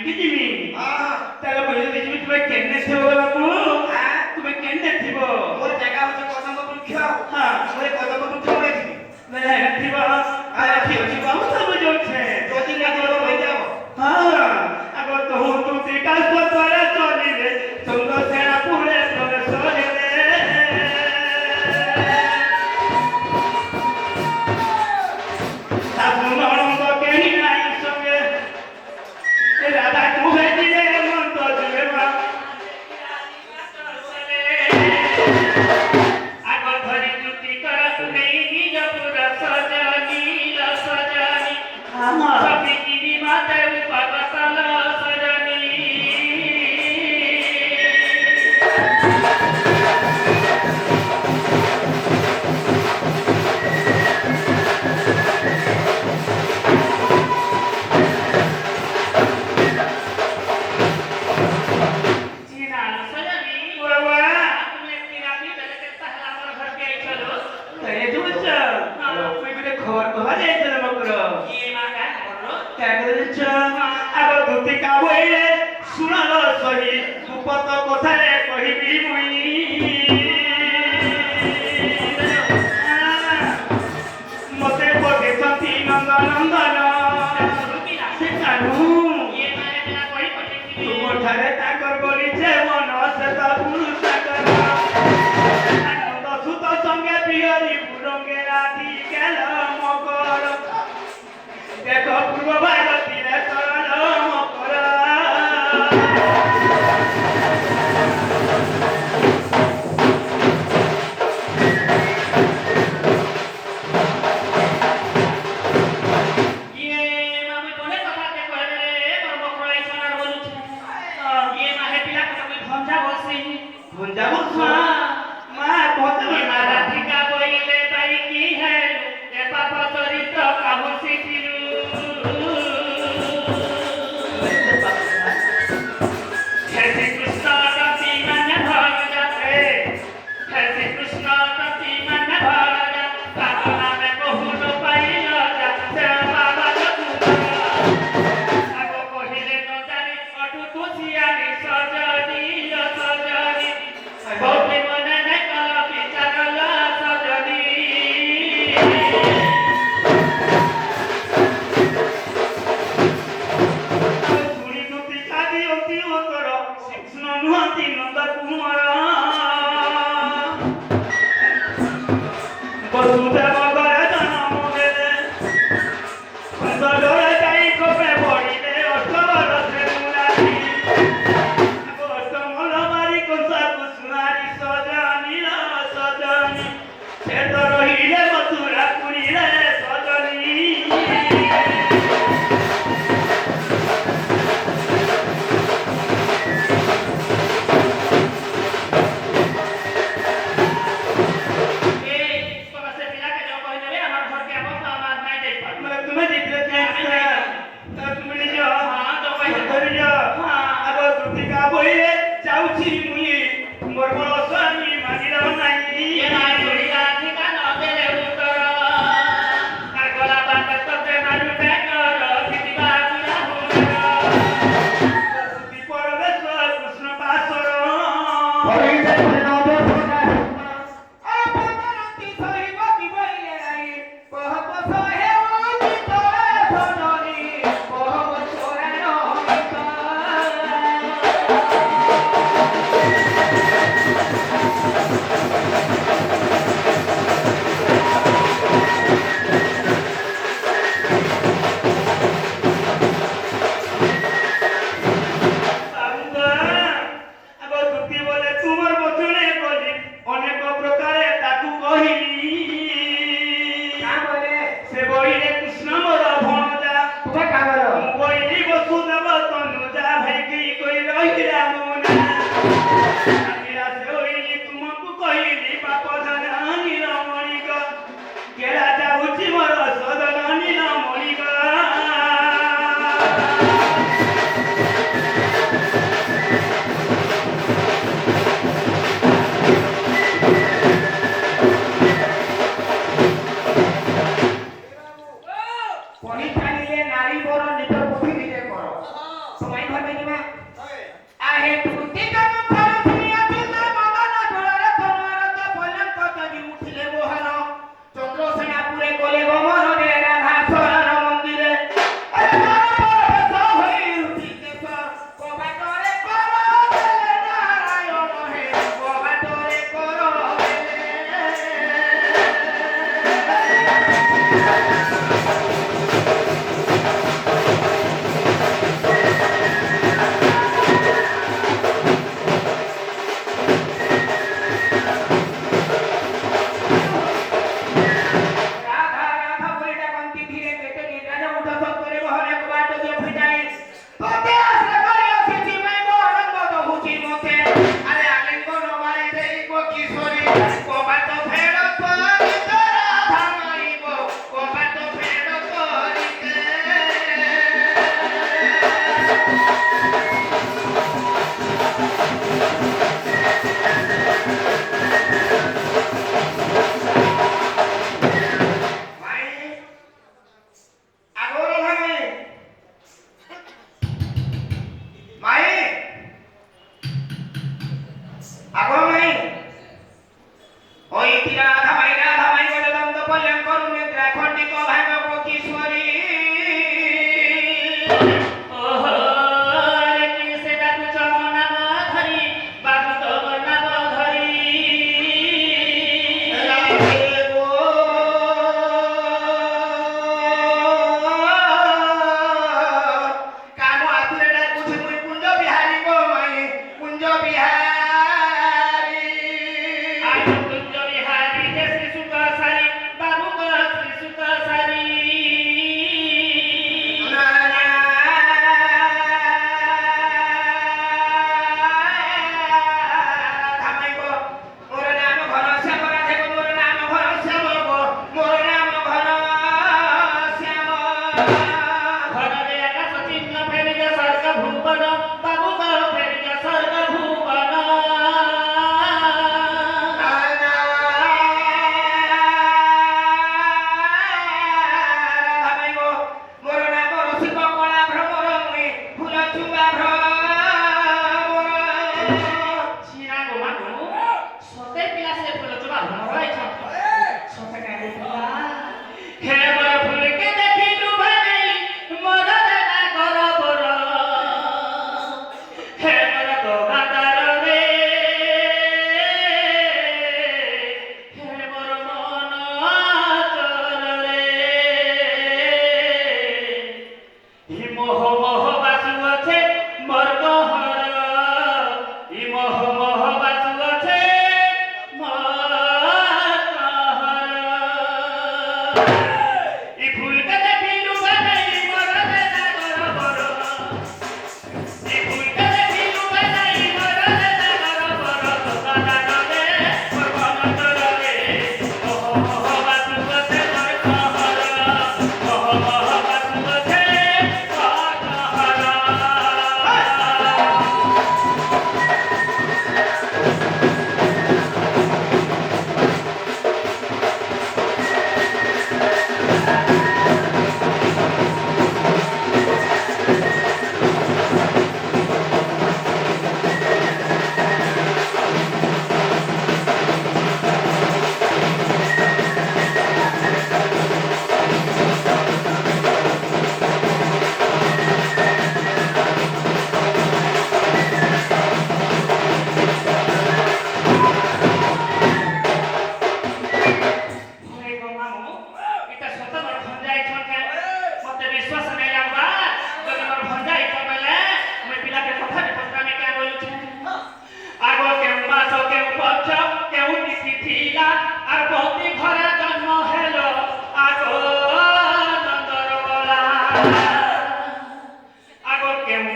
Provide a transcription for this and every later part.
କି ଯିବି ତାର ବହି ଯଦି ଯିବି ତୁମେ କେନେ ଥିବ ବାବୁ ତୁମେ କେନେ ଥିବ ମୋର ଜାଗା ହଉଛି କଦମ୍ବ ବୃକ୍ଷ ମୁଁ ଏ କଦମ୍ବ ବୃକ୍ଷ ମୂଳେ ଯିବି ବେଲେ ଥିବ ଥିବ ଥିବ ସବୁ ଯୋଉଛେ ଯଦି ଲାଗିବ ରହିଯାଅ আগ তহু তুই কাজ করে চলিলে চন্দ্র সেনা পুরে প্রবেশ হেলে শাশু ননদ কেহি নাই সঙ্গে রাধা কুহে দিলে মন্ত দিলে আগ ধরি জুতি কর নেই নিজ পুরা সজনী সজনী সবি কিনি মাতে পাগতল সজনী চিনা সজনী বাবা তুমি একটি রাতি বেলে তাহলে আমার ঘর কে চলো তাই বুঝছ তুই গুটে খবর কহা যাইছিল মকর কি মা কা করলো কাগজ আগ ধুতি কাবইলে শুনল সহি সুপত কথারে কহিবি মুই মতে বগেছন্তি নন্দনন্দন সে কানু তুমঠারে তাকর বলিছে মন শ্বেত পুরুষ আনন্দ সুত সঙ্গে বিহরি পুরঙ্গে রাধি গেল মকর দেখো পূর্ব ভারতীরে চরণ মকর ইয়ে মামি কোনে কথা তে কইলে রে মোর মকর এই সোনার বলুছে ইয়ে মাহে পিলা কথা কই ভঞ্জা বসি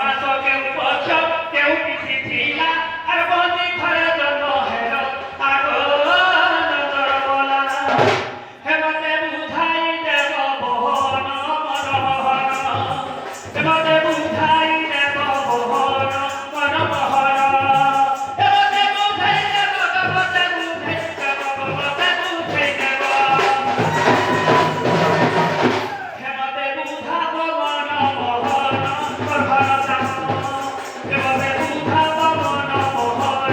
মাছ কেউ পছ কেউ পিঠি থিলা আর বন্দি ঘরে জন্ম হেল আগর বলা হেমতে বুঝাই দেব বহন মন মোহন হেমতে বুঝাই দেব বহন মন মোহন হেমতে বুঝাই দেব হেমতে বুঝাই দেব হেমতে বুঝাই দেব হেমতে বুঝাব মন মোহন ঘর যাব হেমতে বুঝাব মন মোহন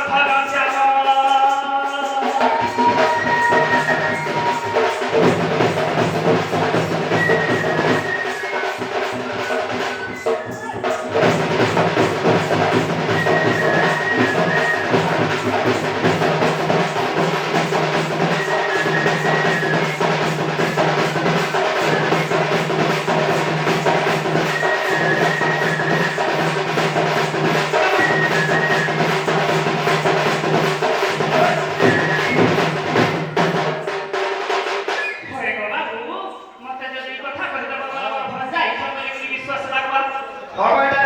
ঘর যাব হয়ে গো বাবু মতে যদি কথা কহিদেব যাই সবরে বিশ্বাস রাখবা হবে